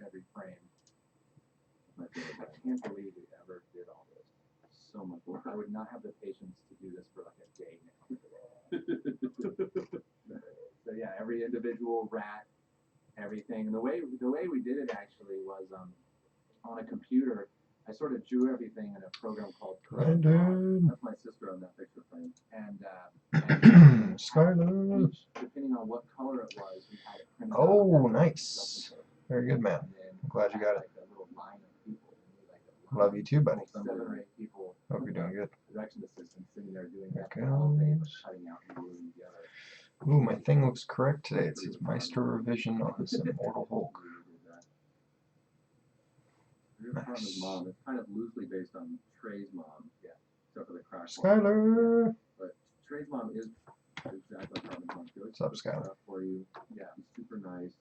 every frame. I can't believe we ever did all this. So much work. I would not have the patience to do this for like a day now. So yeah, every individual rat, everything. And the way we did it actually was on a computer. I sort of drew everything in a program called Corel Draw. That's my sister on that picture frame. And Skyler. depending on what color it was, we had it printed out. Oh, nice. Very good, man. I'm glad you got it. Love you too, buddy. 7 or 8 people. Hope you're doing good. Direction assistants sitting there doing There that all day, goes. cutting out and gluing together. Ooh, my thing looks correct today. It says Maestro Revision on this Immortal Hulk. Nice. Mom. It's kind of loosely based on Trey's mom, yeah, except for the crash. Skyler. But Trey's mom is exactly how Carmen's mom feels. What's up, Skyler? For you, yeah, super nice.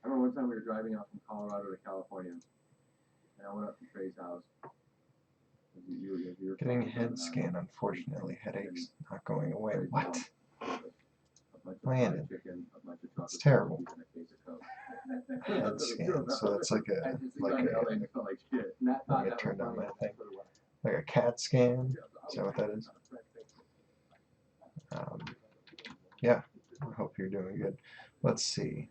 I remember one time we were driving out from Colorado to California, and I went up to Trey's house. Getting a head scan, unfortunately. Headaches not going away. What? Landon. It's terrible. Head scan. So it's like a let me turn down my thing. Like a CAT scan. Is that what that is? Yeah. I hope you're doing good. Let's see.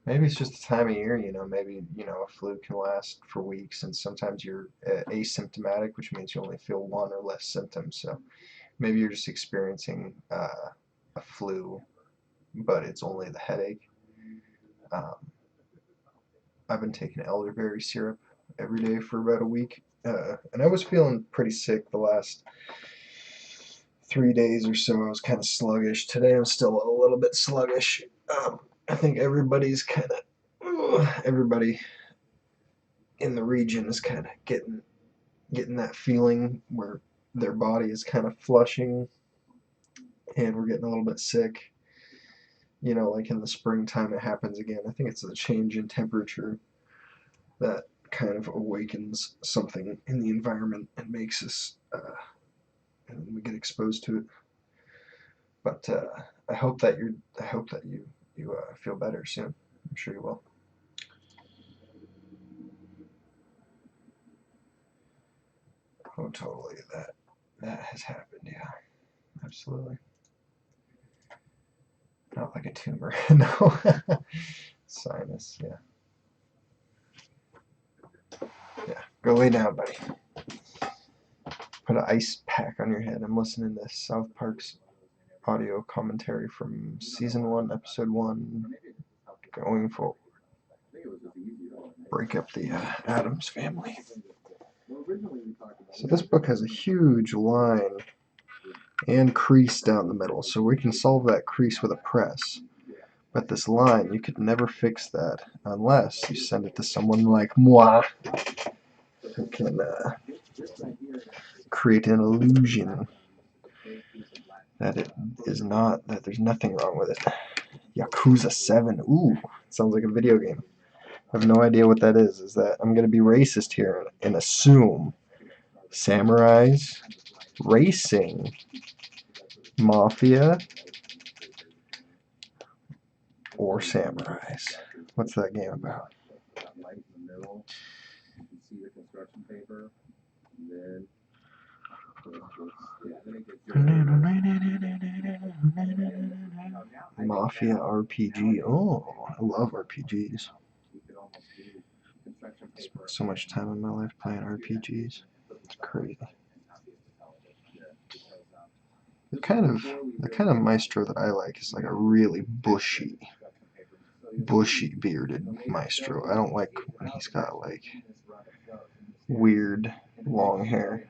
Maybe it's just the time of year, you know, maybe, you know, a flu can last for weeks, and sometimes you're asymptomatic, which means you only feel one or less symptoms. So maybe you're just experiencing a flu, but it's only the headache. I've been taking elderberry syrup every day for about a week, and I was feeling pretty sick the last 3 days or so. I was kind of sluggish. Today I'm still a little bit sluggish. I think everybody's kind of, everybody in the region is kind of getting that feeling where their body is kind of flushing, and we're getting a little bit sick. You know, like in the springtime it happens again. I think it's the change in temperature that kind of awakens something in the environment and makes us, and we get exposed to it. But I hope that you feel better soon. I'm sure you will. Oh, totally. That has happened. Yeah, absolutely. Not like a tumor. No. Sinus. Yeah. Yeah. Go lay down, buddy. Put an ice pack on your head. I'm listening to South Park's audio commentary from season 1, episode 1, going forward. Break up the Addams family. So this book has a huge line and crease down the middle, so we can solve that crease with a press. But this line, you could never fix that unless you send it to someone like moi, who can create an illusion that it is not, that there's nothing wrong with it. Yakuza 7. Ooh, sounds like a video game. I have no idea what that is. Is that I'm going to be racist here and assume samurais, racing, mafia, or samurais. What's that game about? Mafia RPG. Oh, I love RPGs. I spent so much time in my life playing RPGs. It's crazy. The kind of maestro that I like is like a really bushy bearded maestro. I don't like when he's got like weird long hair.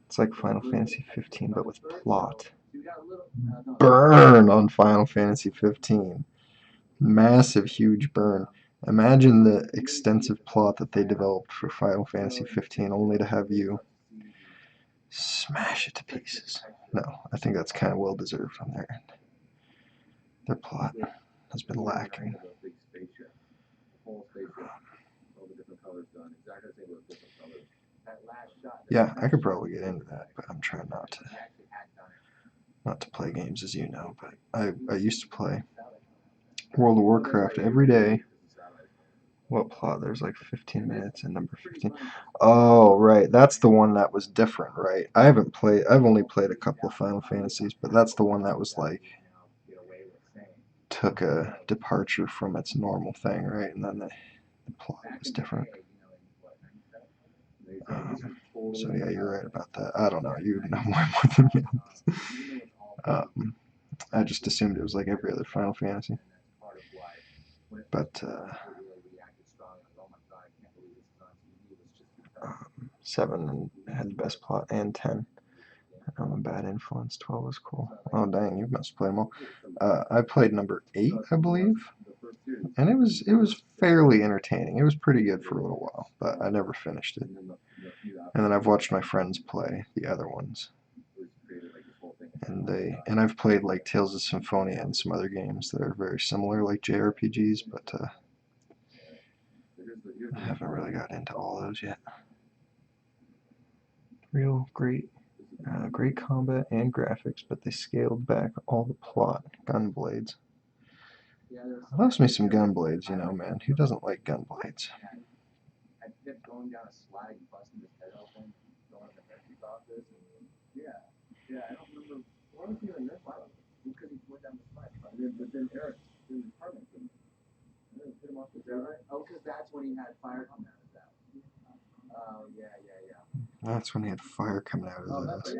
It's like Final Fantasy 15 but with plot. Burn on Final Fantasy 15. Massive, huge burn. Imagine the extensive plot that they developed for Final Fantasy 15 only to have you smash it to pieces. No, I think that's kind of well deserved on their end. Their plot has been lacking. Yeah, I could probably get into that, but I'm trying not to play games, as you know. But I used to play World of Warcraft every day. What plot? There's like 15 minutes in number 15. Oh, right. That's the one that was different, right? I've only played a couple of Final Fantasies, but that's the one that was like took a departure from its normal thing, right? And then the plot was different. So yeah, you're right about that. I don't know. You know more than me. I just assumed it was like every other Final Fantasy. But 7 had the best plot, and 10. I'm a bad influence. 12 was cool. Oh dang, you must play them all. I played number 8, I believe, and it was fairly entertaining. It was pretty good for a little while, but I never finished it. And then I've watched my friends play the other ones, and I've played like Tales of Symphonia and some other games that are very similar, like JRPGs, but I haven't really got into all those yet. Real great combat and graphics, but they scaled back all the plot. Gunblades. I loves me some Gunblades, you know, man. Who doesn't like Gunblades? That's when he had fire coming out of his ass.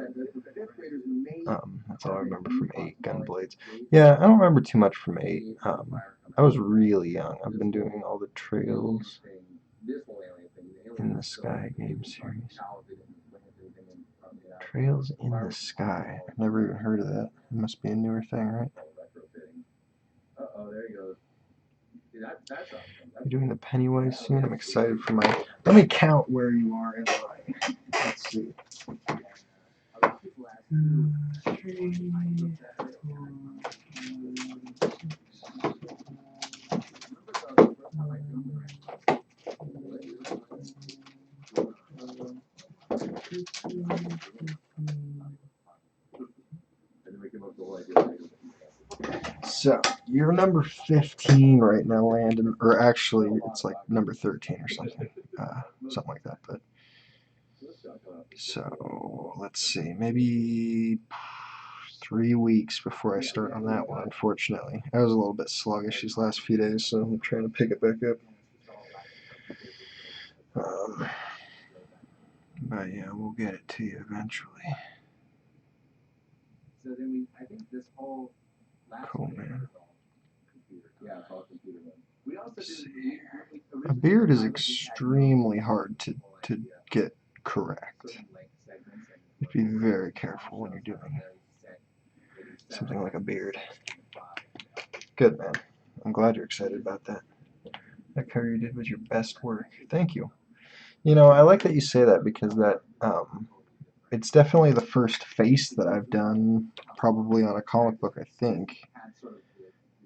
That's all I remember from 8, Gunblades. Yeah, I don't remember too much from 8. I was really young. I've been doing all the Trails in the Sky game series. Trails in the Sky. I've never even heard of that. It must be a newer thing, right? You're doing the Pennywise soon? I'm excited for my... Let me count where you are in line. Let's see. 3, 4, So, you're number 15 right now, Landon. Or actually, it's like number 13 or something. Something like that, but... So, let's see. Maybe 3 weeks before I start on that one, unfortunately. I was a little bit sluggish these last few days, so I'm trying to pick it back up. But yeah, we'll get it to you eventually. Cool, man. Let's see here. A beard is extremely hard to get correct. You'd be very careful when you're doing something like a beard. Good, man. I'm glad you're excited about that. That cover you did was your best work. Thank you. You know, I like that you say that because that it's definitely the first face that I've done probably on a comic book, I think.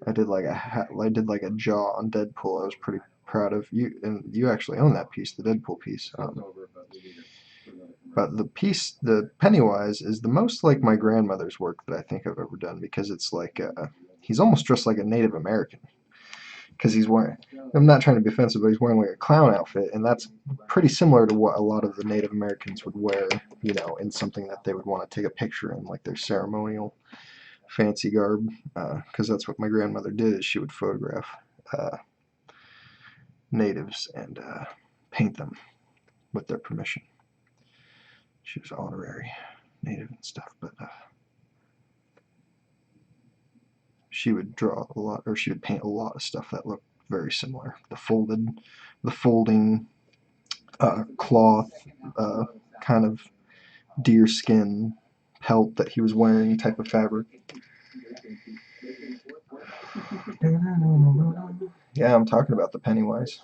I did like a jaw on Deadpool. I was pretty proud of you, and you actually own that piece, the Deadpool piece. But the Pennywise is the most like my grandmother's work that I think I've ever done because it's like he's almost dressed like a Native American. Because he's wearing, I'm not trying to be offensive, but he's wearing like a clown outfit, and that's pretty similar to what a lot of the Native Americans would wear, you know, in something that they would want to take a picture in, like their ceremonial fancy garb, because that's what my grandmother did, is she would photograph natives and paint them with their permission. She was honorary native and stuff, but she would draw a lot, or she would paint a lot of stuff that looked very similar. The folding cloth, kind of deerskin pelt that he was wearing type of fabric. Yeah, I'm talking about the Pennywise.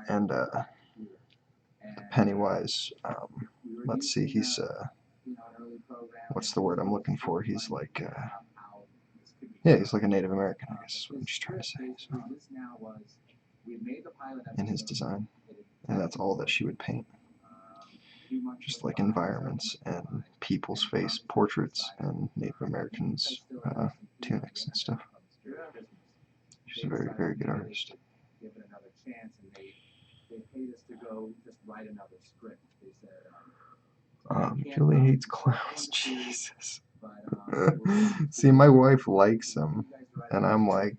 And the Pennywise, let's see, he's, what's the word I'm looking for? He's like, yeah, he's like a Native American, I guess is what I'm just trying to say. So, in his design. And that's all that she would paint. just like environments and people's face portraits and Native Americans tunics and stuff. She's a very, very good artist. Give it another chance, and they paid us to go just write another script. They said, Julie hates clowns. Jesus. See, my wife likes them, and I'm like,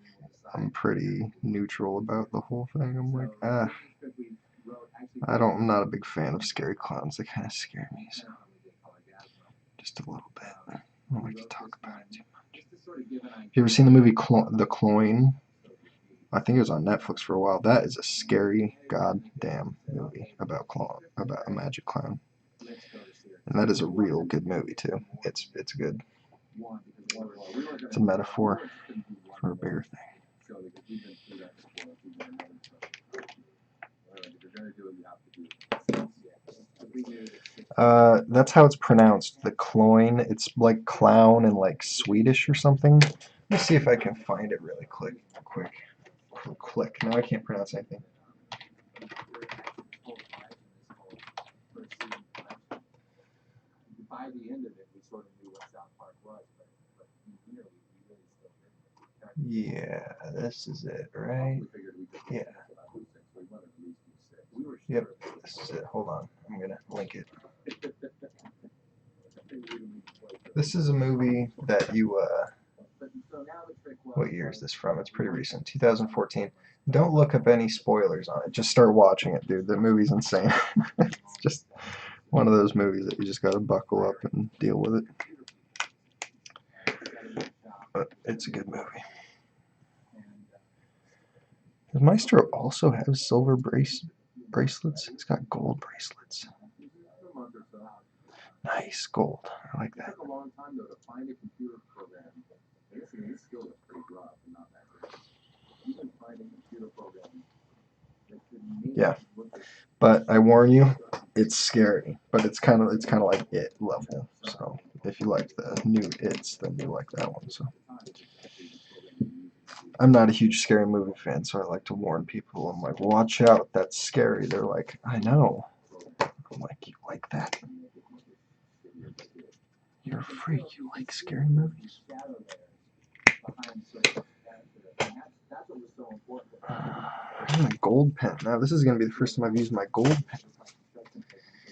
I'm pretty neutral about the whole thing. I'm like, I'm not a big fan of scary clowns. They kind of scare me, so just a little bit. I don't like to talk about it too much. Have you ever seen the movie The Cloyne? I think it was on Netflix for a while. That is a scary goddamn movie about a magic clown. And that is a real good movie too. It's good. It's a metaphor for a bigger thing. That's how it's pronounced. The Cloyne. It's like clown in like Swedish or something. Let me see if I can find it really quick. Now I can't pronounce anything. By the end of it, we sort of knew what South Park was, but we really still didn't. Yeah, this is it, right? Yeah. Yep, this is it. Hold on, I'm gonna link it. This is a movie that you, what year is this from? It's pretty recent, 2014. Don't look up any spoilers on it. Just start watching it, dude. The movie's insane. It's just one of those movies that you just gotta buckle up and deal with it. But it's a good movie. Does Maestro also have silver bracelets? It's got gold bracelets. Nice gold. I like that. Yeah, but I warn you, it's scary. But it's kind of like It level. So if you like the new It's, then you like that one. So I'm not a huge scary movie fan, so I like to warn people. I'm like, watch out, that's scary. They're like, I know. I'm like, you like that? You're a freak. You like scary movies. I have a gold pen. Now this is going to be the first time I've used my gold pen.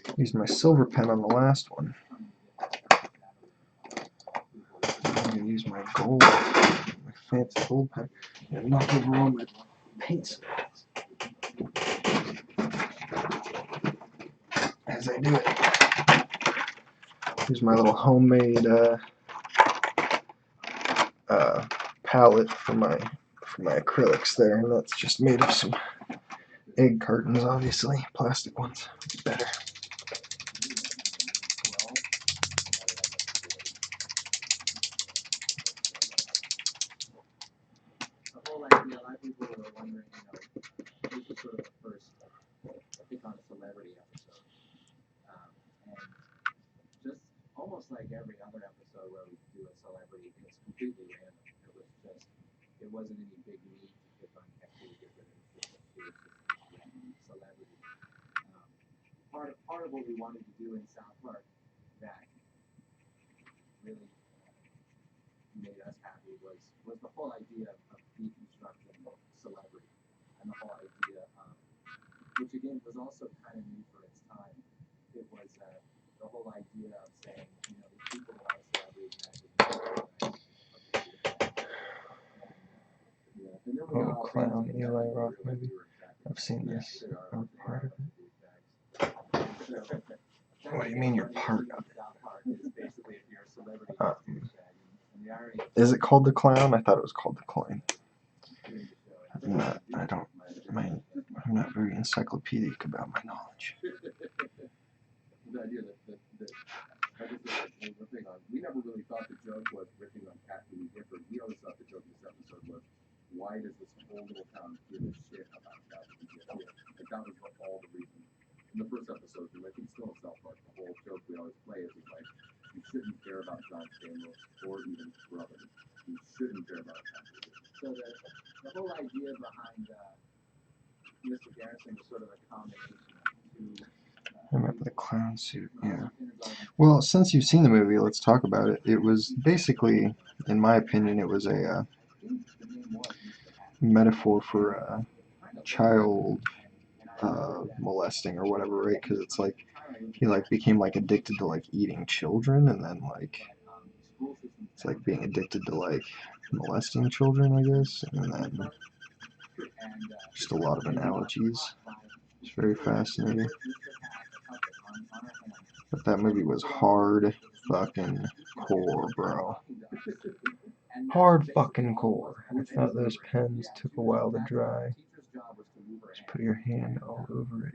I used my silver pen on the last one. I'm going to use my gold, my fancy gold pen, and knock over all my paints as I do it. Here's my little homemade palette for my acrylics there, and that's just made of some egg cartons, obviously, plastic ones. It's better. The whole idea, a lot of people were wondering, this was sort of the first pick on a celebrity episode. And just almost like every other episode where we do a celebrity, it's completely random. It wasn't any big need to pick on Hector to get rid of it. It was just random celebrity. Part of what we wanted to do in South Park that really made us happy was the whole idea of deconstructing celebrity, and the whole idea which again was also kind of new for its time. It was the whole idea of saying, these people that are celebrities Oh, Clown, Eli Roth movie. I've seen this. I'm part of it. What do you mean you're part of it? Is it called The Clown? I thought it was called The Cloyne. I'm not very encyclopedic about my knowledge. We never really thought the joke was ripping on Kathleen Gifford. We always thought the joke in this episode was, why does this whole little town give a shit about Kathleen Gifford? Like, that was all the reason. In the first episode, I think still in South Park, the whole joke we always play is like, you shouldn't care about John Stamos or even Brothers. You shouldn't care about Kathleen Gifford. So the whole idea behind Mr. Garrison was sort of a combination of two. I remember The clown suit, yeah. Well, since you've seen the movie, let's talk about it. It was basically, in my opinion, it was a metaphor for child molesting or whatever, right? Because it's like he like became like addicted to like eating children, and then like it's like being addicted to like molesting children, I guess, and then just a lot of analogies. It's very fascinating. But that movie was hard fucking core, bro. Hard fucking core. I thought those pens took a while to dry. Just put your hand all over it.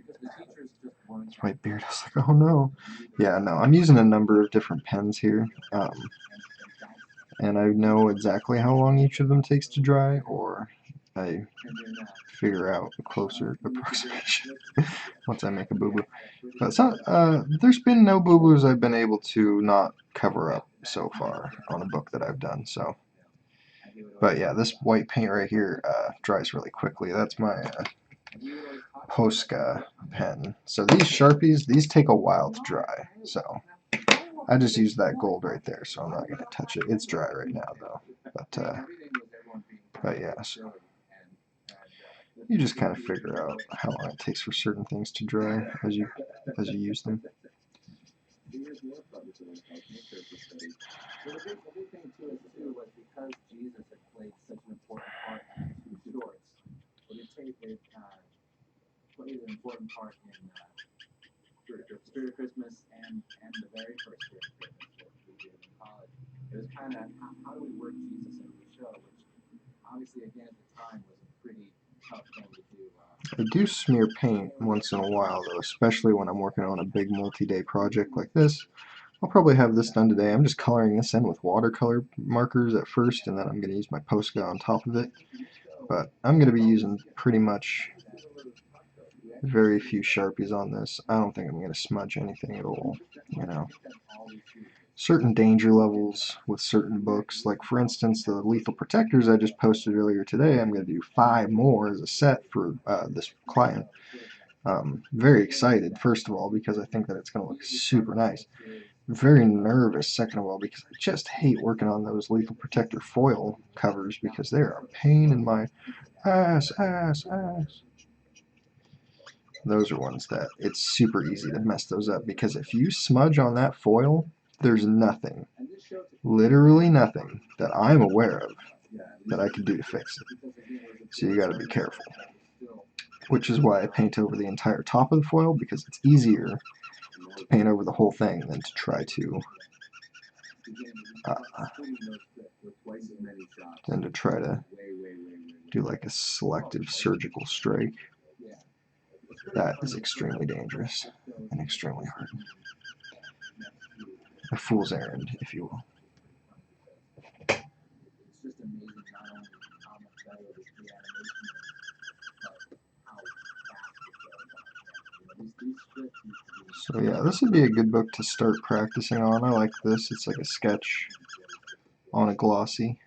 It's my beard. I was like, oh no. Yeah, no, I'm using a number of different pens here. And I know exactly how long each of them takes to dry, or I figure out a closer approximation once I make a boo-boo. But there's been no boo-boos I've been able to not cover up so far on a book that I've done. So, but yeah, this white paint right here dries really quickly. That's my Posca pen. So these Sharpies, these take a while to dry. So I just used that gold right there, so I'm not going to touch it. It's dry right now though. But yeah, so you just kind of figure out how long it takes for certain things to dry as you use them. The big thing too was because Jesus had played such an important part in shorts. It played an important part in Spirit of Christmas and the very first Spirit of Christmas that we did in college. It was kind of how do we work Jesus into the show, which obviously again at the time was a pretty tough thing to do. I do smear paint once in a while though, especially when I'm working on a big multi-day project like this. I'll probably have this done today. I'm just coloring this in with watercolor markers at first, and then I'm going to use my Posca on top of it. But I'm going to be using pretty much very few Sharpies on this. I don't think I'm going to smudge anything at all, you know. Certain danger levels with certain books, like for instance the Lethal Protectors I just posted earlier today, I'm going to do 5 more as a set for this client. Very excited, first of all, because I think that it's going to look super nice. Very nervous, second of all, because I just hate working on those Lethal Protector foil covers because they're a pain in my ass. Those are ones that it's super easy to mess those up, because if you smudge on that foil, there's nothing, literally nothing, that I'm aware of that I can do to fix it. So you gotta be careful. Which is why I paint over the entire top of the foil, because it's easier to paint over the whole thing than to try to do like a selective surgical strike. That is extremely dangerous and extremely hard. A fool's errand, if you will. So yeah, this would be a good book to start practicing on. I like this. It's like a sketch on a glossy.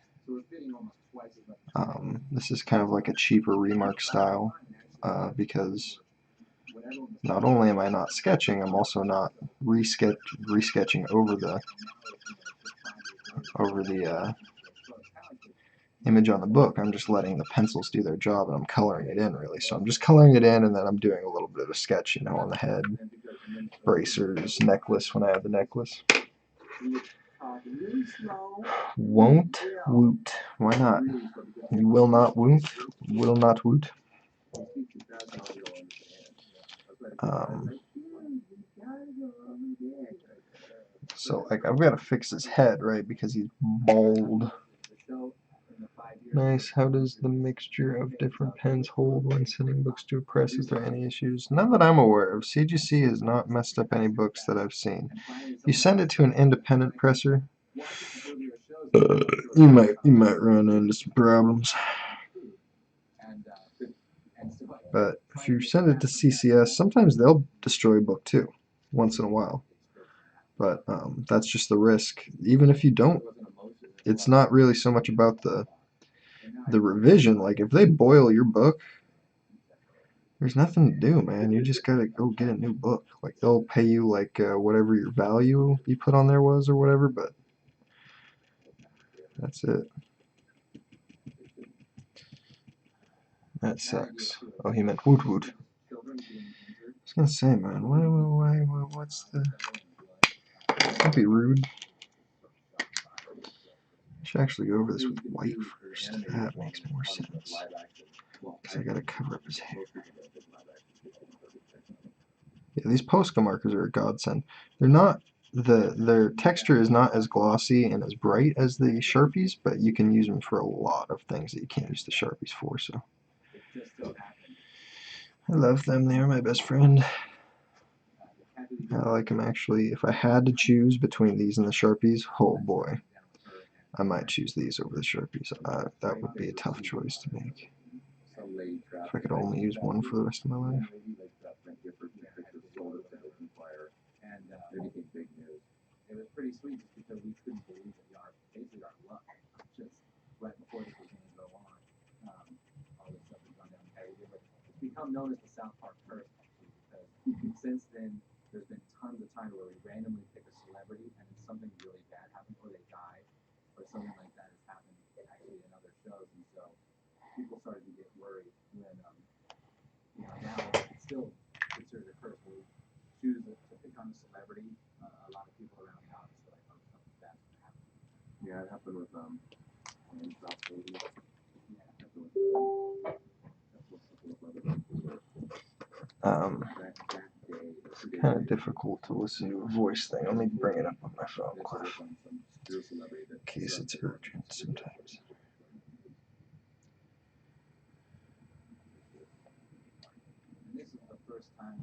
This is kind of like a cheaper Remark style, because not only am I not sketching, I'm also not resketching over the image on the book. I'm just letting the pencils do their job, and I'm coloring it in, really. So I'm just coloring it in, and then I'm doing a little bit of a sketch, you know, on the head, bracers, necklace when I have the necklace. Won't woot. Why not? You will not woot. Will not woot. So like I've got to fix his head, right, because he's bald. Nice. How does the mixture of different pens hold when sending books to a press? Is there any issues? None that I'm aware of. CGC has not messed up any books that I've seen. You send it to an independent presser, you might run into some problems. But if you send it to CCS, sometimes they'll destroy a book too, once in a while. But that's just the risk. Even if you don't, it's not really so much about the revision. Like if they boil your book, There's nothing to do, man. You just gotta go get a new book. Like they'll pay you like whatever your value you put on there was or whatever, but that's it. That sucks. Oh, he meant woot woot. I was gonna say, man, what's the? Don't be rude. I should actually go over this with White first. That makes more sense. Because I gotta cover up his hair. Yeah, these Posca markers are a godsend. They're not their texture is not as glossy and as bright as the Sharpies, but you can use them for a lot of things that you can't use the Sharpies for. So I love them. They're my best friend. I like them actually. If I had to choose between these and the Sharpies, oh boy, I might choose these over the Sharpies. That would be a tough choice to make. If I could only use one for the rest of my life. It was pretty sweet just because we couldn't believe it. Basically our luck, just right before this was going to go on, all this stuff has gone down heavy. But it's become known as the South Park curse, actually, because since then there's been tons of times where we randomly pick a celebrity and then something really bad happens, or they die, or something like that has happened actually in other shows, and so people started to get worried when, now it's still considered a curse. We choose to pick on a celebrity. A lot of people around the office are like, oh, something bad's gonna happen. Yeah, it happened with South Baby. Yeah, it happened with Kind of difficult to listen to a voice thing. Let me bring it up on my phone, Cliff, in case it's urgent sometimes.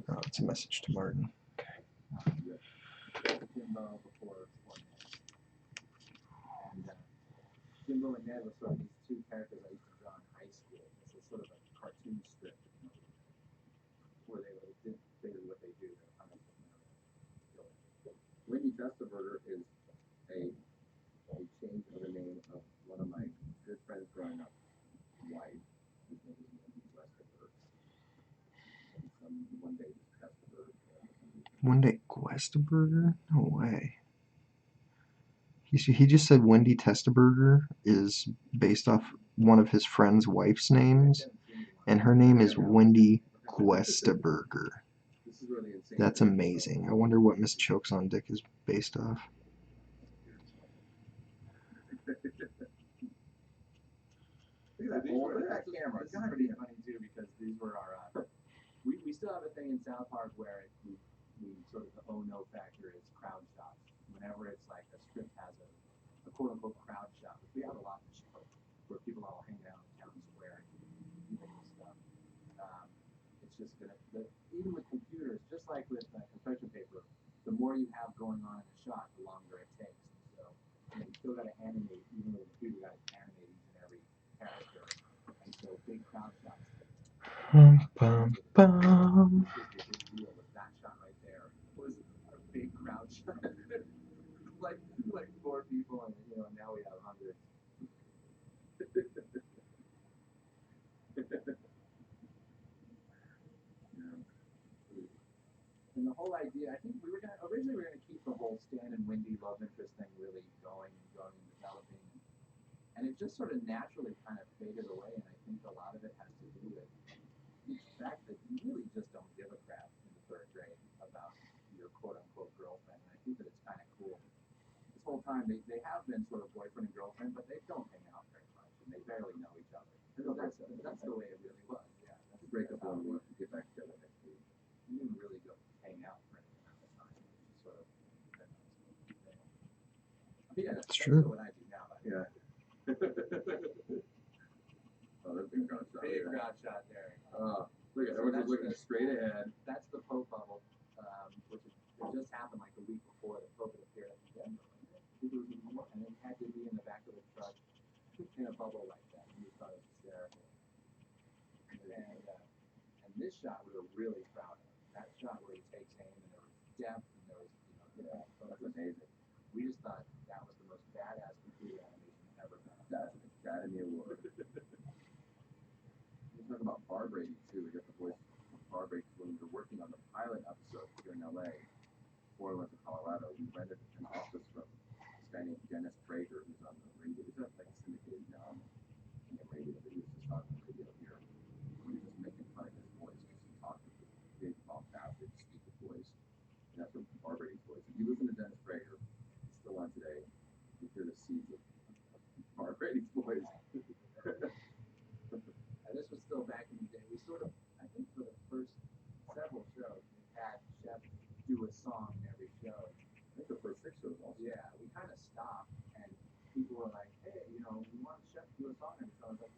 Oh, it's a message to Martin. Okay. Jimbo and Ned were sort of these two characters I used to draw in high school. This is sort of a cartoon strip, where they did basically what they do. Wendy Testerberger is a change of the name of one of my good friends growing up, wife. His name is Wendy Westerberg. One day, Testerberg. One day, Questaburger? No way. He just said Wendy Testaburger is based off one of his friend's wife's names, and her name is Wendy Questaburger. That's amazing. I wonder what Miss Chokes on Dick is based off. Look at that camera. It's pretty funny too, because these were our. We still have a thing in South Park where we sort of the oh no factor is crowd shots. Whenever it's like a script has a quote unquote crowd shot, which we have a lot in the show, where people are all hanging out in town square and doing stuff. It's just even with computers, just like with compression paper, the more you have going on in a shot, the longer it takes. And so you still got to animate, even with a computer, you got to animate each and every character. And so big crowd shots. Bum, bum. That shot right there was a big crowd shot. like 4 people, and now we have hundreds. And the whole idea, I think originally we were gonna keep the whole Stan and Wendy love interest thing really going and developing, and it just sort of naturally kind of faded away. And I think a lot of it has to do with the fact that you really just don't give a crap in the 3rd grade about your quote unquote girlfriend. And I think that it's kind of cool. This whole time they have been sort of boyfriend and girlfriend, but they don't hang out very much, and they barely know each other. So that's the way it really was. Yeah, that's break up one week to get back together next week. You didn't really go hang out for anything at the time. Sort of. Yeah, that's true. What I do now. Yeah. Oh, that's a big crowd shot. Big crowd shot there. Look at everyone's just looking straight ahead. That's the Pope bubble, which just happened like a week before the Pope had appeared in Denver. And it had to be in the back of the truck in a bubble like that. And we thought it was hysterical. And this shot we were really proud of. That shot where he takes aim and there was depth and there was, that's amazing. We just thought that was the most badass computer animation ever done. That's an Academy Award. You're talking about bar braiding too. We got the voice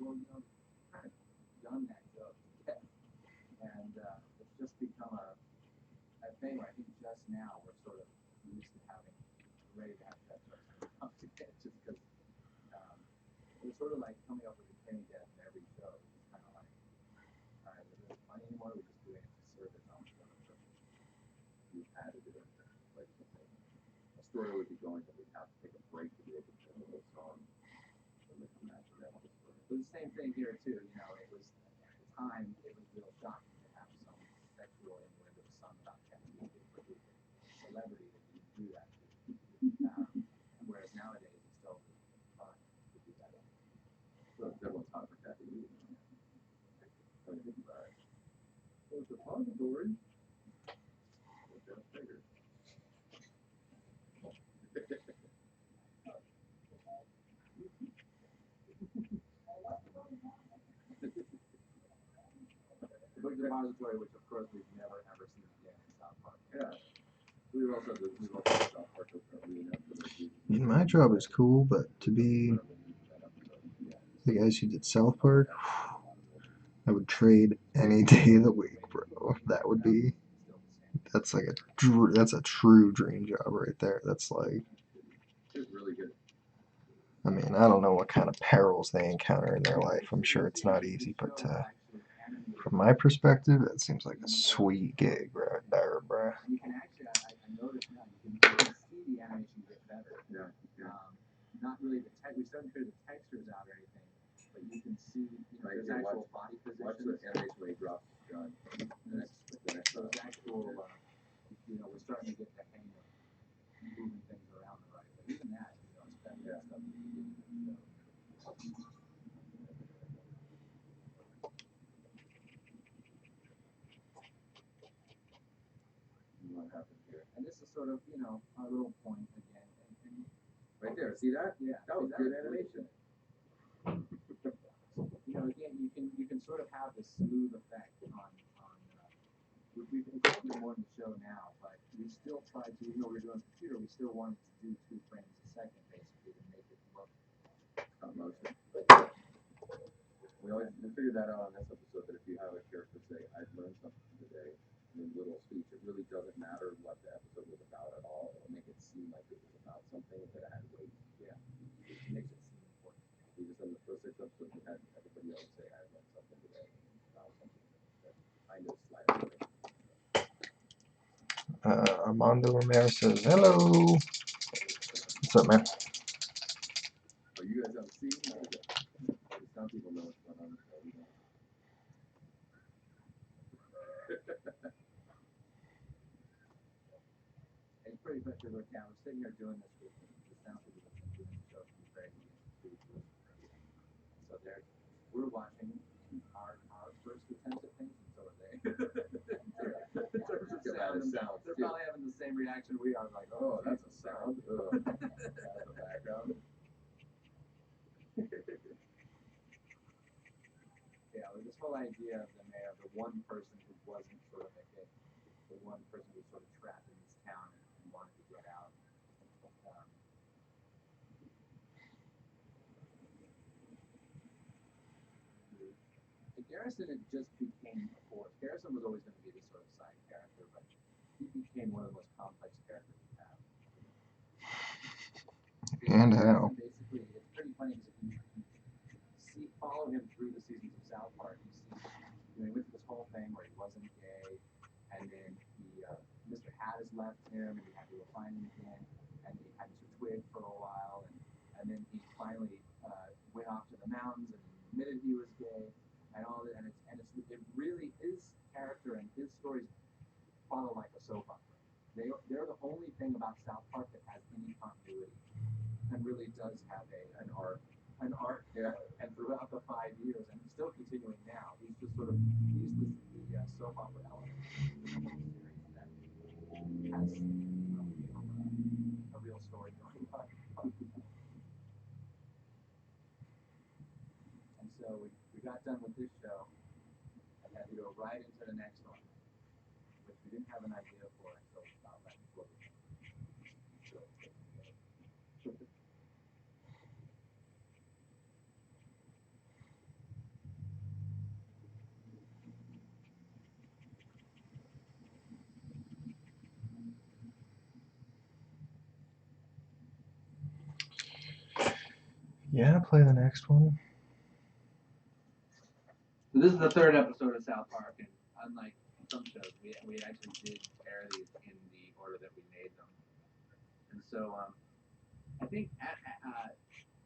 well, kind of done that joke to death. And it's just become a thing where I think just now we're sort of used to having, ready to have that person come to get just because it's sort of like coming up with a penny death in every show. It's kind of like, all right, we're doing funny anymore, we're just doing it to serve its own purpose. We've had to do it. Like a story would be going that we'd have to take a break to be able to do the whole song. And we come back to that whole story. But the same thing here too, it was at the time it was real shocking to have some sexual innuendo sung about Chattanooga for a celebrity that you do that to. Whereas nowadays it's still fun to do that. So everyone's hot for Chattanooga. What do you think about it? Well, it's a repository. Go figure. The book depository, which of course we've never ever seen again in South Park. Yeah. We also had South Park. My job is cool, but to be the guys who did South Park, I would trade any day of the week, bro. That would be, that's like that's a true dream job right there. That's like, I mean, I don't know what kind of perils they encounter in their life. I'm sure it's not easy, but from my perspective, that seems like a sweet gig right there, bro. You can actually, I noticed now, you can see the animation get better. Yeah. Not really the text. We started to figure the textures out or anything, but you can see, there's actual body positions. Watch the animation when he drops his gun. There's actual, we're starting to get the hang of moving things around the right way. Even that, it's better than stuff we can do. What happened here? And this is sort of, our little point again. And right there, see that? Yeah. That was good animation. Again, you can sort of have this smooth effect on we've incorporated more in the show now, but we still try to, even though we're doing computer, we still wanted to do 2 frames a second basically to make it look stop motion. We figured that out on this episode that if you have a character say, I've learned something today in a little speech, it really doesn't matter what the episode was about at all. It'll make it seem like it was about something that had weight. Yeah. It makes it seem important. We just on the first 6 episodes we had everybody else say, I've learned something today about something that kind of slightly. Armando Romero says, hello. What's up, man? Oh, you guys haven't seen that? Some people know what's going on in the show. It's pretty much because we're sitting here doing this with the sound people that's been doing the show from the very beginning. So we're watching our first attempt at things, and so are they. They're probably having the same reaction we are, like, oh, that's a sound. That's a background. Yeah, this whole idea of the mayor, the one person who wasn't sort of a hit, the one person who was sort of trapped in this town and wanted to get out. Garrison, it just became a force. Garrison was always going to be this sort of side character, but he became one of the most complex characters we have. And how? Basically, it's pretty funny because if you follow him through the seasons of South Park, you see, he went through this whole thing where he wasn't gay, and then Mr. Hattis left him, and he had to go find him again, and he had to twig for a while, and then he finally went off to the mountains and admitted he was gay. And all that, it really, his character and his stories follow like a soap opera. They're the only thing about South Park that has any continuity and really does have an arc. Yeah. And throughout the 5 years, and it's still continuing now. He's just sort of the soap opera element in the whole series that has a real story going on. And so we got done with this show. Had to go right into the next one, which we didn't have an idea for until about right before we Yeah, play the next one. So this is the third episode of South Park, and unlike some shows, we actually did air these in the order that we made them. And so I think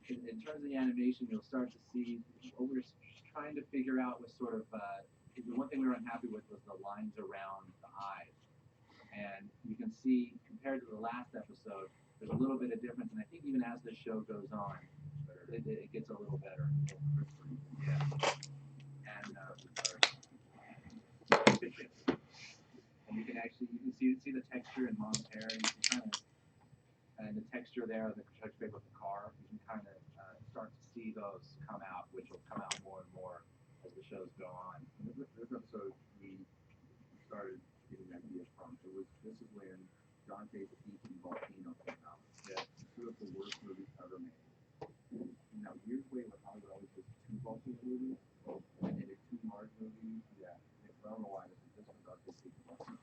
in terms of the animation, you'll start to see what we're trying to figure out was sort of the one thing we were unhappy with was the lines around the eyes. And you can see, compared to the last episode, there's a little bit of difference. And I think even as the show goes on, it gets a little better. Yeah. And you can see the texture in Mom's hair. You can kind of, and the texture there of the touchpad with the car, you can kind of start to see those come out, which will come out more and more as the shows go on. And this episode, we started getting ideas from. This is when Dante's Peak and Volcano came out. Yeah. Two of the worst movies ever made. Now, years later, Hollywood always does two Volcano movies, and they did two Mars movies. Yeah. I don't know why. This was Dante's Peak and Volcano.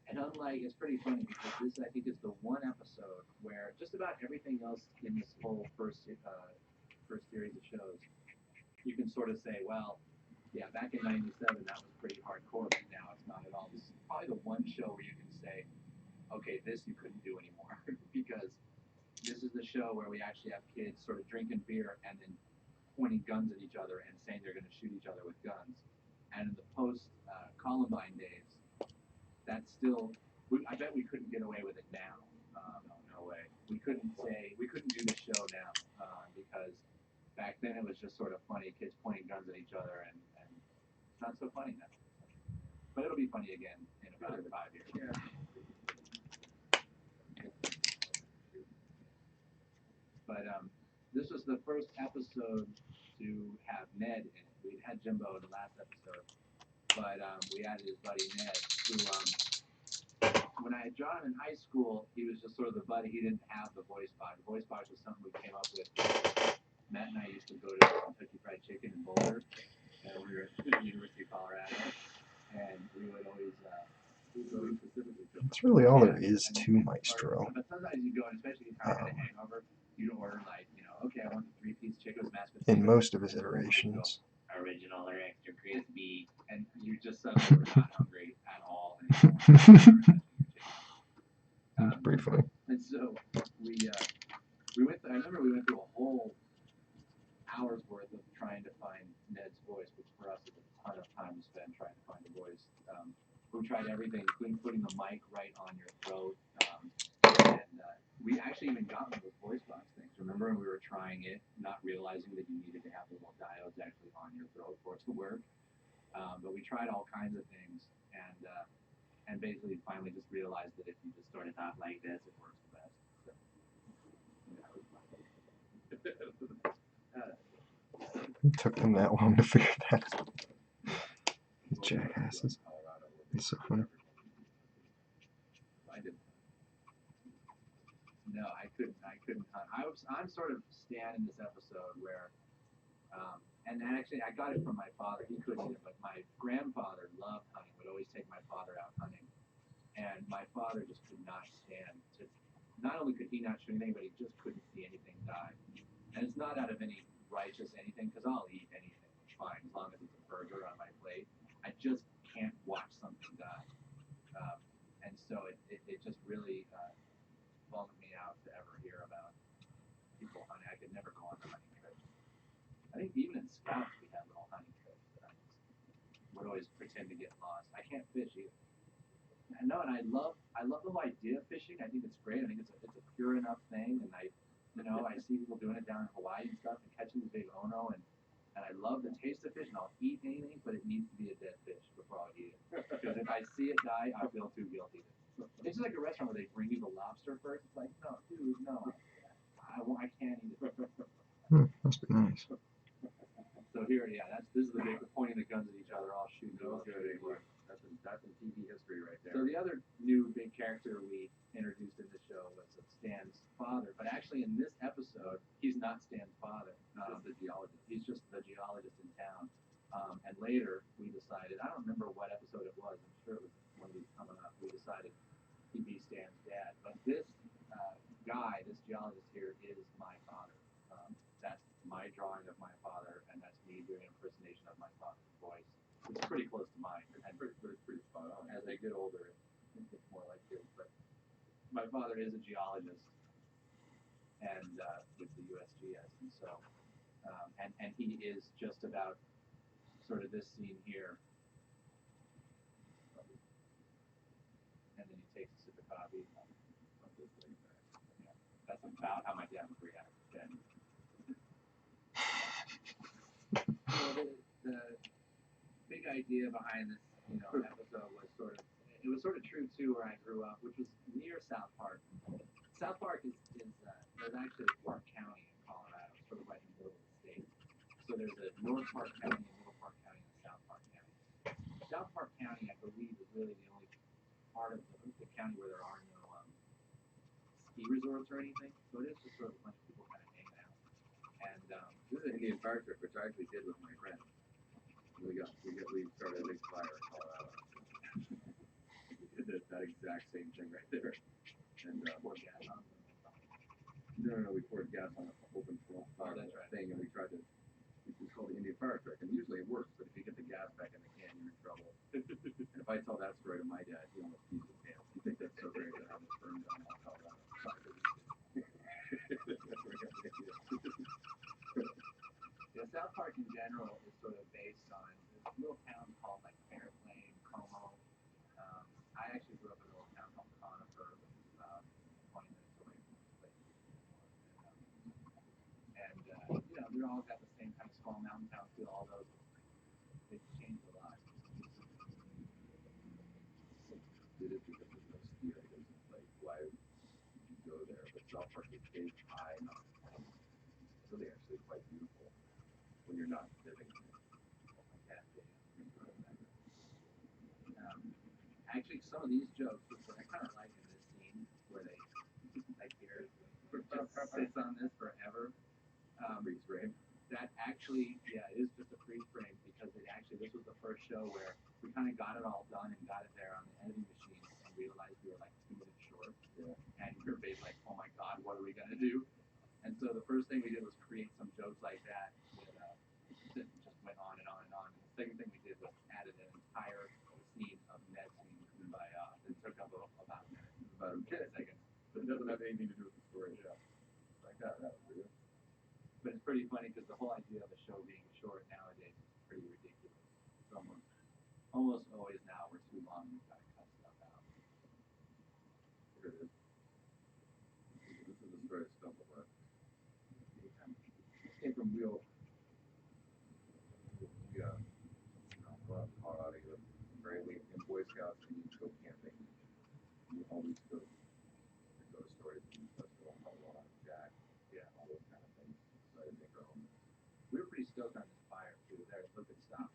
And unlike, it's pretty funny because this, I think, is the one episode where just about everything else in this whole first series of shows, you can sort of say, well, yeah, back in '97 that was pretty hardcore, but now it's not at all. This is probably the one show where you can say, okay, this you couldn't do anymore because this is the show where we actually have kids sort of drinking beer and then pointing guns at each other and saying they're going to shoot each other with guns. And in the post Columbine days, that's still, I bet we couldn't get away with it now. No way. We couldn't do the show now because back then it was just sort of funny, kids pointing guns at each other, and it's not so funny now. But it'll be funny again in about 5 years. Yeah. But this was the first episode to have Ned in it. We'd had Jimbo in the last episode, but we added his buddy Ned, who when I had drawn him in high school, he was just sort of the buddy. He didn't have the voice box. The voice box was something we came up with. Matt and I used to go to Kentucky Fried Chicken in Boulder, and we were at the University of Colorado, and we would always That's really all there is to Maestro. But sometimes you go, and especially if you're trying to get a hangover, you'd order like, okay, I want the 3-piece chicken with mashed potatoes. In most of his iterations. Original or extra crispy, and you just suddenly were not hungry at all. That's pretty funny. And so we went. I remember we went through a whole hour's worth of trying to find Ned's voice, which for us is a ton of time to spend trying to find the voice. We tried everything, including putting the mic right on your throat, and we actually even got one of those voice box things. Remember, when we were trying it, not realizing that you needed to have the little diodes actually on your throat for it to work. But we tried all kinds of things, and basically finally just realized that if you just start it out like this, it works the best. So, It took them that long to figure that out. These jackasses. It's so funny. No, I couldn't hunt. I'm sort of Stan in this episode where, and actually I got it from my father. He couldn't, but my grandfather loved hunting. Would always take my father out hunting, and my father just could not stand to. Not only could he not shoot anything, but he just couldn't see anything die. And it's not out of any righteous anything, because I'll eat anything. It's fine as long as it's a burger on my plate. I just can't watch something die, and so it just really. Bummed me out to ever hear about people hunting. I could never go on a hunting trip. I think even in Scouts we had little hunting trips that I would always pretend to get lost. I can't fish either. And I love the whole idea of fishing. I think it's great. I think it's a pure enough thing, and I see people doing it down in Hawaii and stuff and catching the big ono, and I love the taste of fish, and I'll eat anything, but it needs to be a dead fish before I'll eat it. Because if I see it die, I feel too guilty. It's just like a restaurant where they bring you the lobster first. It's like, no, dude, no. I can't eat it. Must be nice. So here, yeah, this is the big pointing the guns at each other, all shooting. That's in TV history right there. So the other new big character we introduced in the show was Stan's father. But actually in this episode, he's not Stan's father. The geologist. He's just the geologist in town. And later we decided, I don't remember what episode it was. I'm sure it was one of these coming up. We decided PB Stan's dad. But this guy, this geologist here, is my father. That's my drawing of my father, and that's me doing an impersonation of my father's voice, which is pretty close to mine. And pretty spot on. as I get older, it gets more like his. But my father is a geologist, and with the USGS, and so and he is just about sort of this scene here, and then he takes a sip of coffee. Yeah, that's about how my dad would react then. So the big idea behind this, episode was sort of true to where I grew up, which was near South Park. South Park is actually Park County in Colorado, sort of right in the middle of the state. So there's a North Park County, a Middle Park County, and a South Park County. South Park County, I believe, is really the only part of the county where there are no ski resorts or anything. So it is just sort of a bunch of people kind of hanging out. And this is an Indian fire trip, which I actually did with my friend. We started a big fire in Colorado. We did that exact same thing right there. And poured gas on them. no, we poured gas on an open thing, and we tried to. It's called the Indian fire truck, and usually it works, but if you get the gas back in the can, you're in trouble. And if I tell that story to my dad, he almost pees his pants. He thinks that's so great that I almost burned down all Colorado. Yeah, South Park in general is sort of based on this little town called like Fairplain, Como. I actually grew up in a little town called Conifer, which is about 20 minutes away from this place. And they're all got the same kind of small mountain town feel. All those they've changed a lot. It is because there's no ski items. Like, why would you go there? But South Park is big, high mountain. It's really actually quite beautiful when you're not living there. Actually, some of these jokes, which I kind of like in this scene, where they like here just sits on this forever. Freeze frame. That actually, yeah, it is just a freeze frame because this was the first show where we kind of got it all done and got it there on the editing machine and realized we were like 2 minutes short. Yeah. And we were basically like, oh my god, what are we gonna do? And so the first thing we did was create some jokes like that that just went on and on and on. And the second thing we did was added an entire scene of Ned singing Kumbaya. It took up about a minute, About a 10 seconds. But it doesn't have anything to do with the story. Yeah. Like that was weird. But it's pretty funny because the whole idea of a show being short nowadays is pretty ridiculous. It's almost always now we're too long. We've got to cut stuff out. Here it is. This is the story of Stumblefoot. This came from Wheel. Go out to Colorado, you're very late in Boy Scouts, and you go camping. You always go to stories in Festival, Colorado, Jack, all those kind of things. So I think We were pretty stoked on this fire too. There, look at stop.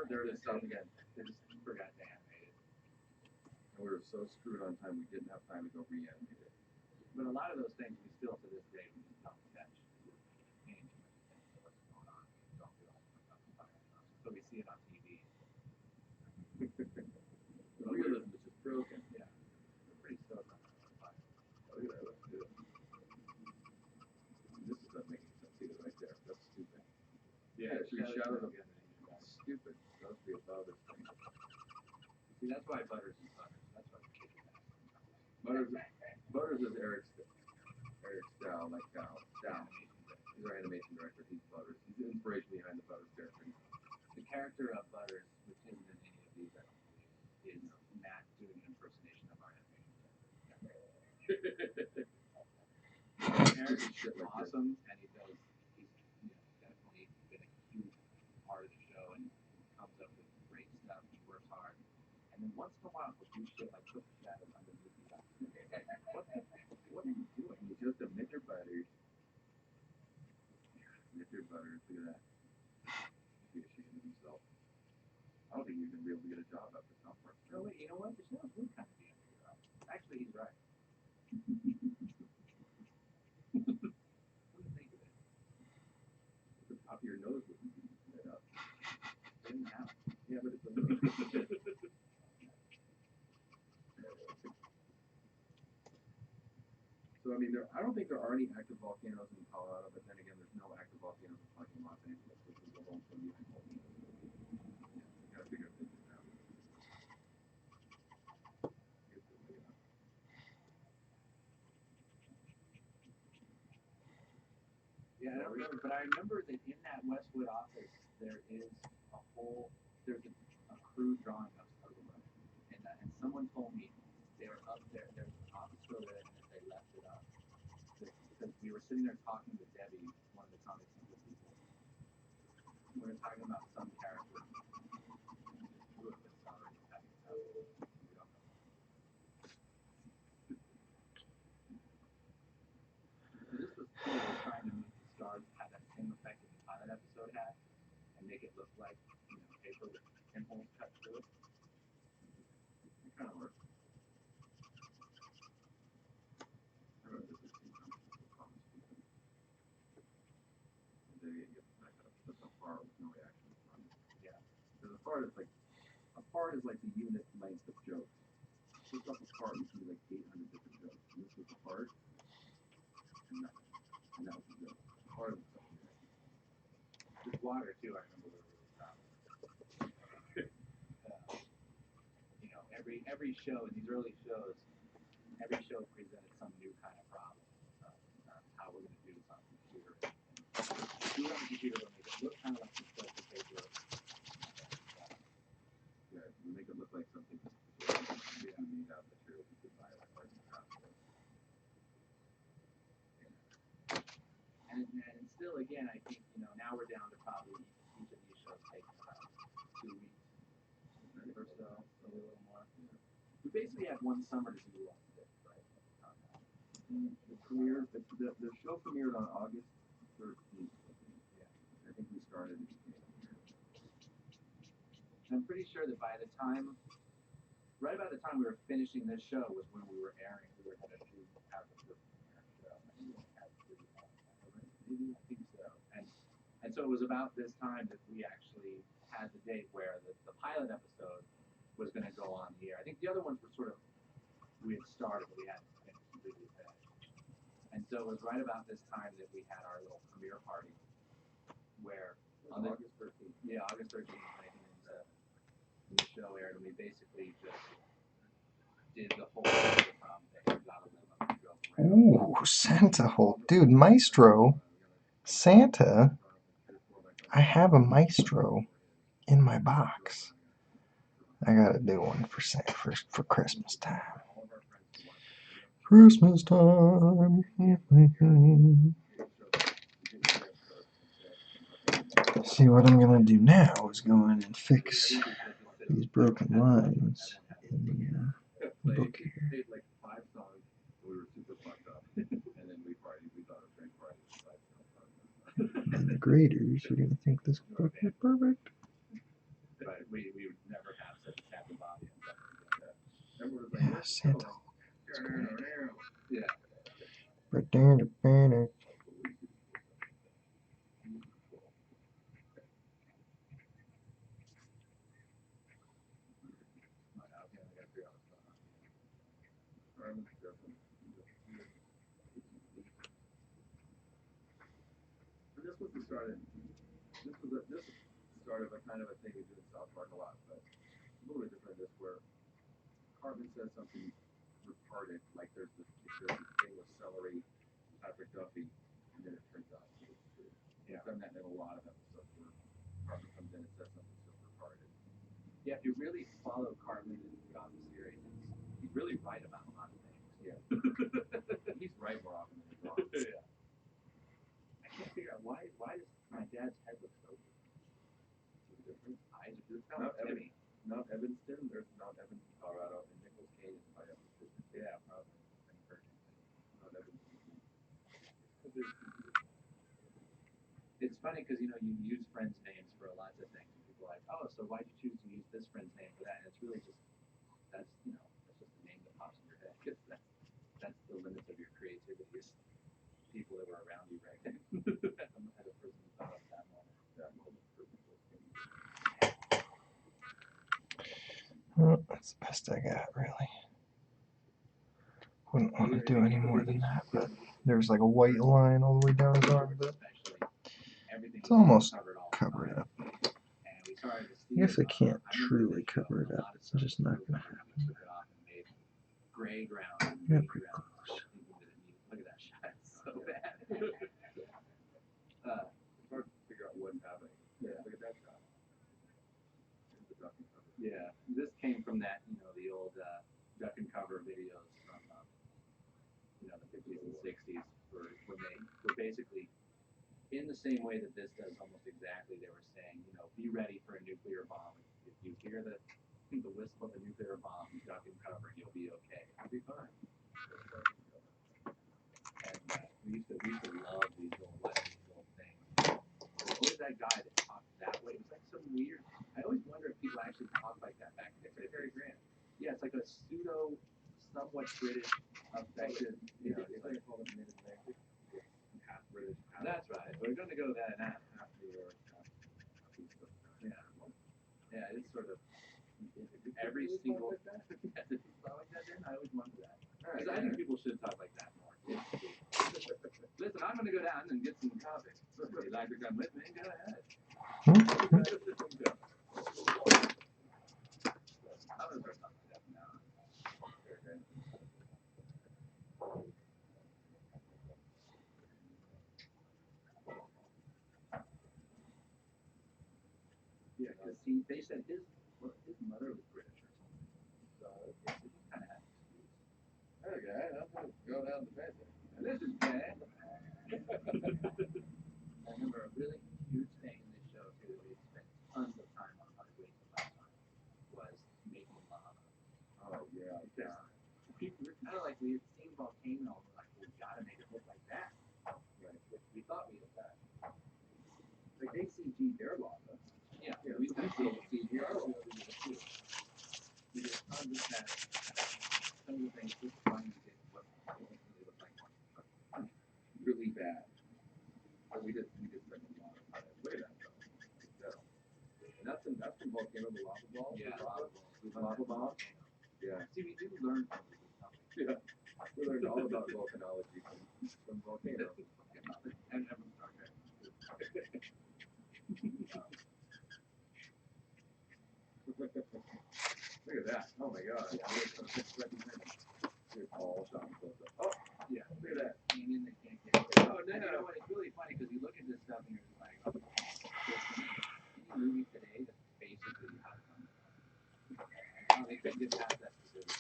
there it is, stop again. They just forgot to animate it. And we were so screwed on time, we didn't have time to go reanimate it. But a lot of those things we still to this day we just don't catch. We're paying too much attention to what's going on. We don't realize what's on the fire. So we see it on TV. The realism is just broken. Yeah. We're pretty stoked on that fire. Look at that, let's do it. This is not making sense either right there. That's stupid. Yeah, three shadows of That's stupid. Those be above this thing. See, that's why Butters is Butters. That's why we kick his ass. Butters is Eric's style, like style. He's our animation director. He's Butters. He's the inspiration behind the Butters character. The character of Butters, which isn't in any of these, I don't believe, is Matt doing an impersonation of our animation director. The character's awesome, and he's definitely been a huge part of the show, and he comes up with great stuff. He works hard, and then once in a while he'll do shit like put the shadows underneath the guy. What are you doing? He's just a Mr. Butters. Mr. Butters, look at that. He's ashamed of himself. I don't think he's gonna be able to get a job after South Park. No, wait, you know what? The shadows would kind of be under your eyes. Actually, he's right. Wouldn't think of it. The top of your nose wouldn't be lit up. Then now. Yeah, but it doesn't. mean, I don't think there are any active volcanoes in Colorado, but then again, there's no active volcanoes in fucking Los Angeles, which is the home for the United States. Yeah, you gotta figure things out. Yeah, I don't remember, but I remember that in that Westwood office there's a crude drawing of Sutherland, and someone told me they were up there. There's an office still there, and that they left it up because we were sitting there talking to Debbie, one of the comic people. We were talking about some character who had been sorry having we don't know. So this was cool. We're trying to make the stars have that same effect that the pilot episode had, and make it look like paper with pinholes cut through it. It kind of works. I don't know if this is comics people. They get that kind of stuff apart with no reaction from it. Yeah. Because apart is like the unit length of jokes. Put stuff apart, you can do like 800 different jokes. And this was apart, and nothing. And that was the joke. Part of the stuff. This water too, I remember we were really proud of. Every show in these early shows, every show presented some new kind of problem. How we're going to do this on a computer. Do it on a computer, but make it look kind of like the stuff that they do. Yeah, you make it look like something that's made out of materials you could buy like art and craft stores. And still, again, I think now we're down to probably each of these shows taking about 2 weeks or so, maybe a little more. We basically had one summer to do all of this, right? The premiere, the show premiered on August 13th. Yeah. I think we started in January. I'm pretty sure that right about the time we were finishing this show was when we were airing. We were going to have the first premiere show. I think we only had 3 maybe, I think so. And so it was about this time that we actually had the date where the pilot episode was going to go on the air. I think the other ones were sort of, we had started, but we hadn't completely finished. And so it was right about this time that we had our little premiere party where on August 13th. Yeah, August 13th, 1997. And the show aired, and we basically just did the whole from there. Got a limo and drove around. Ooh, Santa hole. Dude, Maestro. Santa. I have a Maestro in my box. I gotta do one for Santa for Christmas time. Christmas time. See, what I'm gonna do now is go in and fix these broken lines in the book here. Like 5 songs, we were super fucked up, and then we partied. We thought it was great party. And the graders are gonna think this book is perfect. But we would never have such a Santa Bobby. Yeah, Santa. Yeah. This was the start of a kind of a thing we do in South Park a lot, but a little bit different. This where Cartman says something retarded, like there's this thing with celery, Patrick Duffy, and then it turns out it's true. Yeah. I've done that in a lot of episodes where Cartman comes in and says something so retarded. Yeah, if you really follow Cartman throughout the series, he's really right about a lot of things. Yeah. He's right more often than he's wrong. Yeah. I can't figure out why does my dad's head look so different? Eyes are just kind of heavy. Mount Evanston, there's Mount Evanston, Colorado, and Nichols Cave is by Evanston. Yeah, probably. Mount Evanston. It's funny because you use friends' names for lots of things. And people are like, oh, so why'd you choose to use this friend's name for that? And it's really just that's just a name that pops in your head. That's the limits of your creativity. Is people that were around you right then. As a person who thought of that moment. Well, that's the best I got, really. Wouldn't want to do any more than that, but there's like a white line all the way down his arm, but it's almost covered up. I guess I can't truly cover it up. It's just not going to happen. Gray ground. Yeah, pretty close. Look at that shot. So bad. It's hard to figure out what's happening. Yeah. Look at that shot. Yeah, this came from that, the old duck and cover videos from, the 50s and 60s, when they were basically in the same way that this does almost exactly. They were saying, be ready for a nuclear bomb. If you hear the whistle of a nuclear bomb, duck and cover, you'll be okay. You'll be fine. And we used to love these little things. There's always that guy that talked that way. It was like some weird. I always wonder if people actually talk like that back then. It's very grand. Yeah, it's like a pseudo, somewhat British, affected. It's like called Mid-Atlantic, half British. That's right. We're going to go that half New York. Yeah. Yeah, it's sort of every single. I always wonder that. Because I think people should talk like that more. Listen, I'm going to go down and get some coffee. If you'd like to come with me, go ahead. I'm going to start talking like that now. Yeah, because they said his mother was British or something. So it kind of had an excuse. Okay, I'm going to go down the fence. This is bad. I remember a really huge thing in this show too. We spent tons of time on our way to last time was making lava. Oh yeah. People were kind of like we had seen volcano. We're like, we gotta make it look like that. Right. We thought we had that. Like they CG their lava. Yeah. We did CG our lava. We did tons of that. Some of the things just funny to what they look like. Really bad. But we just spent a lot of time. Look at that though. And that's from Volcano, the lava ball. Yeah, lava ball. Yeah. See, we do learn from this stuff. Yeah. We learned all about volcanology from Volcano. And from Star Trek. Look at that. Oh my god. Here's all shot close up. Oh, Yeah. look at that. Canyon that can't get it. Oh, And you know what? It's really funny because you look at this stuff and you're just like, oh, any movie today that's basically how it comes from. They couldn't get past that specific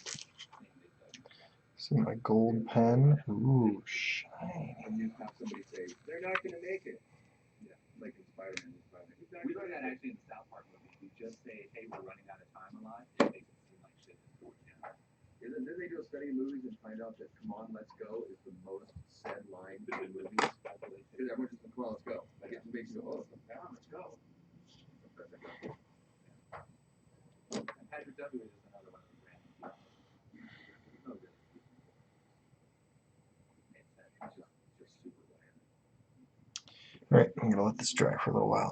thing they said. See my gold pen? Ooh, shiny. When you have somebody say, they're not going to make it. Yeah, like in Spider-Man. We learned that actually in the South Park movie. You just say, hey, we're running out of time a lot. It makes it seem like shit is going down. And then they do a study of movies and find out that "Come on, let's go" is the most said line in movies. Because everyone's just like, "Come on, let's go." Like it makes you go, "Oh, come on, let's go." And Patrick W. is another one of those random people. No good. Makes sense. Just super bland. Alright, I'm going to let this dry for a little while.